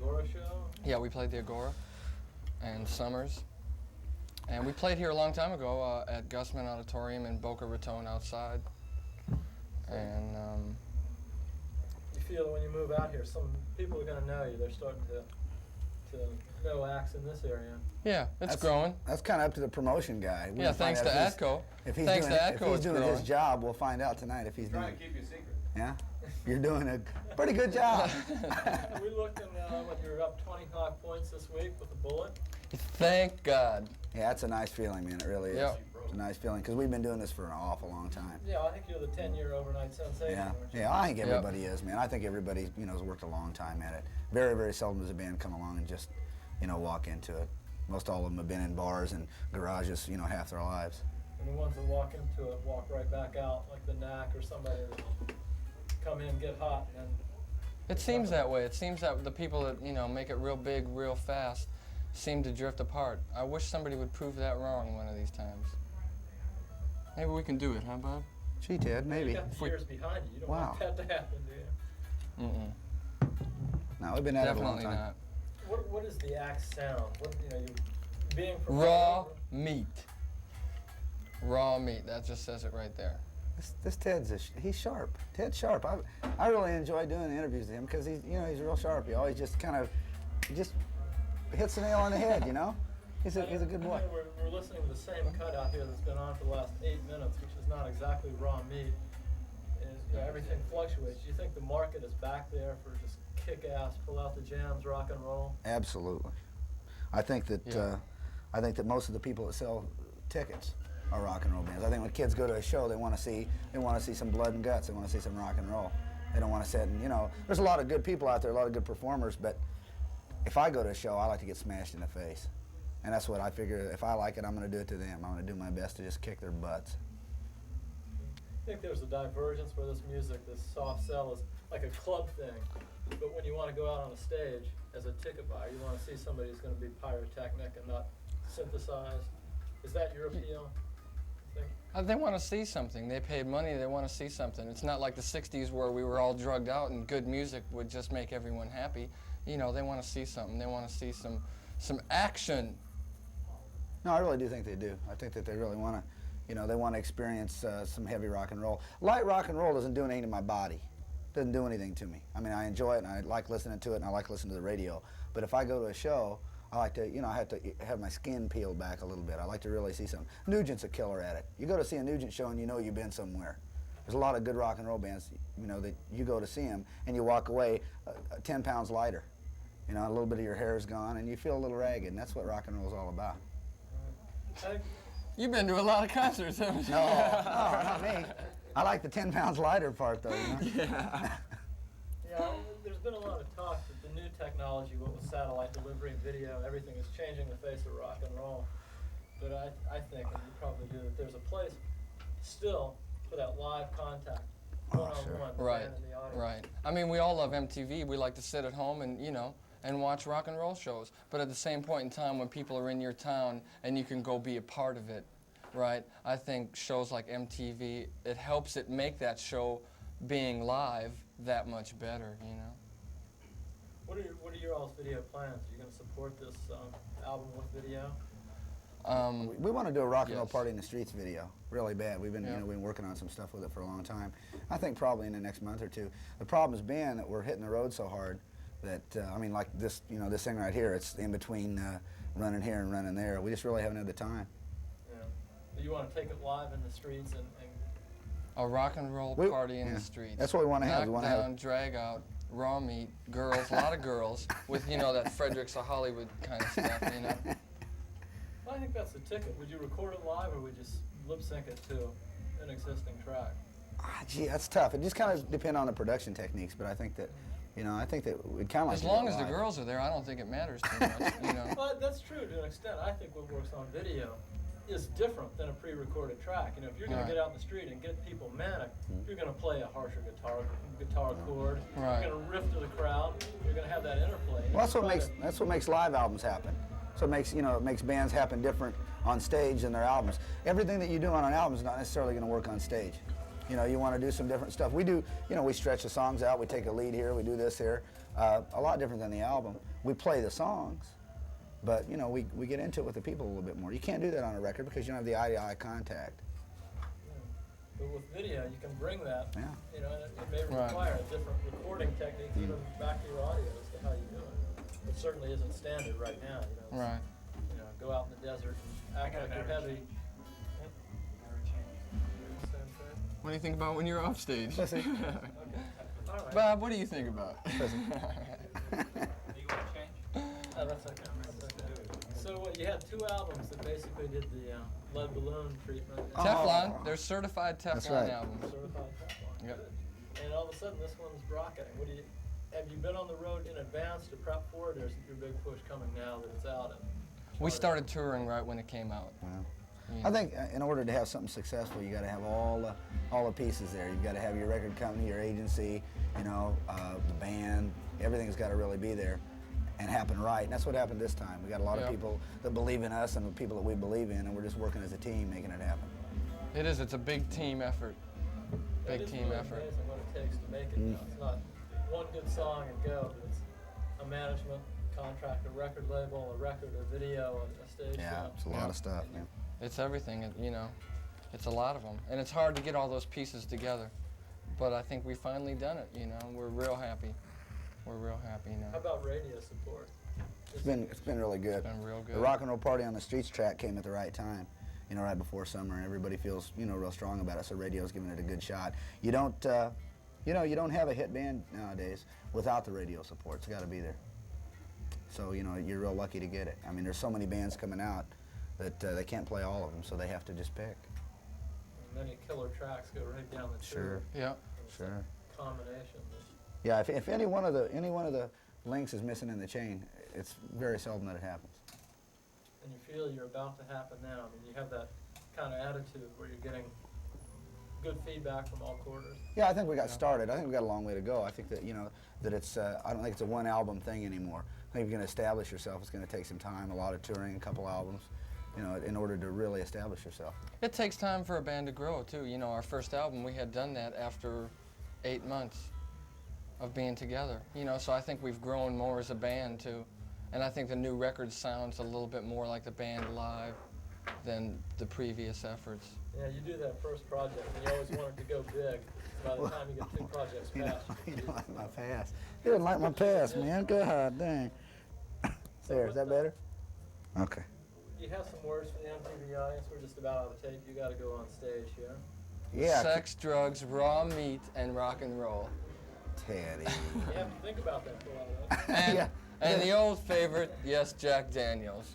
Agora show? Yeah, we played the Agora and Summers. And we played here a long time ago at Gusman Auditorium in Boca Raton outside. And you feel that when you move out here, some people are going to know you. They're starting to know acts in this area. Yeah, it's growing. That's kind of up to the promotion guy. Yeah, thanks to Atco. If he's doing his job, we'll find out tonight if he's trying to keep you a secret. Yeah? You're doing a pretty good job. We looked and you're up 25 points this week with a bullet. Thank God. Yeah, that's a nice feeling, man. It really is. Yep. It's a nice feeling because we've been doing this for an awful long time. Yeah, I think you're the 10-year overnight sensation. Yeah, I think everybody is, man. I think everybody, has worked a long time at it. Very, very seldom does a band come along and just, walk into it. Most all of them have been in bars and garages, half their lives. And the ones that walk into it walk right back out, like the Knack or somebody that come in, get hot, and then... It seems that way. It seems that the people that, make it real big, real fast, seem to drift apart. I wish somebody would prove that wrong one of these times. Maybe we can do it, huh, Bob? Gee, Ted, maybe. You got the years behind you. You don't want that to happen, do you? Mm-mm. No, we've been at it a long time. Definitely not. What is the axe sound? What, you being from raw meat. Raw meat. That just says it right there. This Ted's he's sharp. Ted's sharp. I really enjoy doing interviews with him because he's real sharp. He always just just hits the nail on the head. He's a good boy. We're listening to the same cut out here that's been on for the last 8 minutes, which is not exactly raw meat. Everything fluctuates. Do you think the market is back there for just kick-ass, pull out the jams, rock and roll? Absolutely. I think that most of the people that sell tickets are rock and roll bands. I think when kids go to a show, they want to see some blood and guts. They want to see some rock and roll. They don't want to sit and there's a lot of good people out there, a lot of good performers, but if I go to a show, I like to get smashed in the face. And that's what I figure. If I like it, I'm going to do it to them. I'm going to do my best to just kick their butts. I think there's a divergence where this music, this soft sell, is like a club thing. But when you want to go out on a stage as a ticket buyer, you want to see somebody who's going to be pyrotechnic and not synthesized. Is that your appeal? They want to see something. They paid money. They want to see something. It's not like the 60s where we were all drugged out and good music would just make everyone happy. They want to see something. They want to see some action. No, I really do think they do. I think that they really want to, they want to experience some heavy rock and roll. Light rock and roll doesn't do anything to my body. Doesn't do anything to me. I mean, I enjoy it and I like listening to it and I like listening to the radio. But if I go to a show, I like to, I have to have my skin peeled back a little bit. I like to really see something. Nugent's a killer at it. You go to see a Nugent show and you've been somewhere. There's a lot of good rock and roll bands, that you go to see them and you walk away 10 pounds lighter. A little bit of your hair is gone and you feel a little ragged, and that's what rock and roll is all about. You've been to a lot of concerts, haven't you? No, not me. I like the 10 pounds lighter part, though. Yeah. Yeah, there's been a lot of talk that the new technology, what with satellite delivery and video, everything is changing the face of rock and roll. But I think, and you probably do, that there's a place still for that live contact, one-on-one, the band and the audience. Right. I mean, we all love MTV. We like to sit at home and, and watch rock and roll shows. But at the same point in time, when people are in your town and you can go be a part of it, right? I think shows like MTV, it helps it make that show being live that much better, What are your all's video plans? Are you going to support this album with video? We want to do a rock and roll party in the streets video, really bad. We've been, we've been working on some stuff with it for a long time. I think probably in the next month or two. The problem has been that we're hitting the road so hard that like this, this thing right here, it's in between running here and running there. We just really haven't had the time. Yeah. But you want to take it live in the streets and a rock and roll party in the streets. That's what we want to have. We want to have drag out, raw meat, girls, a lot of girls with that Fredericks of Hollywood kind of stuff. Well, I think that's the ticket. Would you record it live or would you just lip sync it to an existing track? Gee, that's tough. It just kind of depends on the production techniques, but I think that. I think that we'd kind of like as long as the girls are there, I don't think it matters too much. Well, that's true to an extent. I think what works on video is different than a pre-recorded track. If you're going to get out in the street and get people manic, you're going to play a harsher guitar chord. You're going to riff to the crowd. You're going to have that interplay. Well, that's what makes live albums happen. So it makes bands happen different on stage than their albums. Everything that you do on an album is not necessarily going to work on stage. You want to do some different stuff. We do, we stretch the songs out. We take a lead here. We do this here. A lot different than the album. We play the songs, but you know, we get into it with the people a little bit more. You can't do that on a record because you don't have the eye-to-eye contact. But with video, you can bring that. Yeah. You know, it may require a different recording technique, even back to your audio as to how you do it. It certainly isn't standard right now. You know, Right. You know, go out in the desert and act like you're heavy. What do you think about when you're off stage? Okay. All right. Bob, what do you think about? Oh, that's okay. That's okay. So what, you had 2 albums that basically did the lead balloon treatment. Teflon. They're certified Teflon right. albums. Certified Teflon. Yep. Good. And all of a sudden, this one's rocketing. What do you? Have you been on the road in advance to prep for it, or is your big push coming now that it's out? We started touring right when it came out. Wow. Yeah. I think in order to have something successful, you got to have all the pieces there. You've got to have your record company, your agency, you know, the band. Everything's got to really be there and happen right. And that's what happened this time. We got a lot of people that believe in us and the people that we believe in, and we're just working as a team making it happen. It is. It's a big team effort. Big team really effort. Amazing what it takes to make it. You know, it's not one good song and go, but it's a management contract, a record label, a record, a video, a stage Yeah, show. it's a lot of stuff. Yeah. It's everything, you know. It's a lot of them. And it's hard to get all those pieces together. But I think we finally done it, you know. We're real happy. We're real happy now. How about radio support? It's been really good. It's been real good. The Rock and Roll Party on the Streets track came at the right time, you know, right before summer, and everybody feels, you know, real strong about it. So radio's giving it a good shot. You don't, you know, you don't have a hit band nowadays without the radio support. It's got to be there. So you know, you're real lucky to get it. I mean, there's so many bands coming out that they can't play all of them, so they have to just pick. Many killer tracks go right down the tube. Sure. Yeah. It's Sure. a combination. Yeah, if any one of the links is missing in the chain, it's very seldom that it happens. And you feel you're about to happen now. I mean, you have that kind of attitude where you're getting good feedback from all quarters. Yeah, I think we got started. I think we got a long way to go. I think that, you know, that it's, I don't think it's a one album thing anymore. I think if you're going to establish yourself, it's going to take some time, a lot of touring, a couple albums, you know, in order to really establish yourself. It takes time for a band to grow, too. You know, our first album, we had done that after 8 months of being together. You know, so I think we've grown more as a band, too. And I think the new record sounds a little bit more like the band live than the previous efforts. Yeah, you do that first project, and you always want it to go big. By the time you get 2 projects past, You don't like my pass. You didn't like my pass, man. God dang. There, is that better? Okay. you have some words for the MTV audience? We're just about out of tape. You got to go on stage, yeah? Yeah. Sex, drugs, raw meat, and rock and roll. Teddy. You have to think about that for a while. And, Yeah. and the old favorite, yes, Jack Daniels.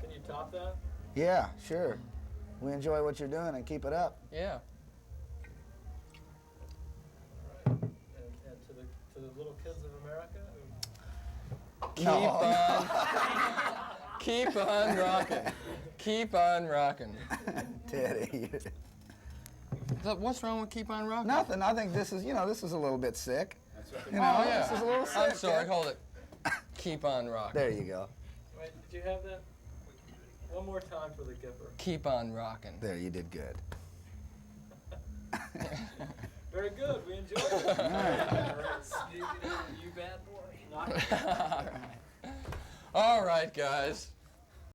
Can you top that? Yeah, sure. We enjoy what you're doing and keep it up. Yeah. All right. And to the little kids of America who Keep on rocking. Keep on rocking. Teddy. What's wrong with keep on rocking? Nothing. I think this is, this is a little bit sick. You know, Oh, yeah. this is a little sick. I'm sorry, Ted. hold it. Keep on rocking. There you go. Wait, did you have that? One more time for the Gipper. Keep on rocking. There, you did good. Very good. We enjoyed it. You bad boy. All right, guys.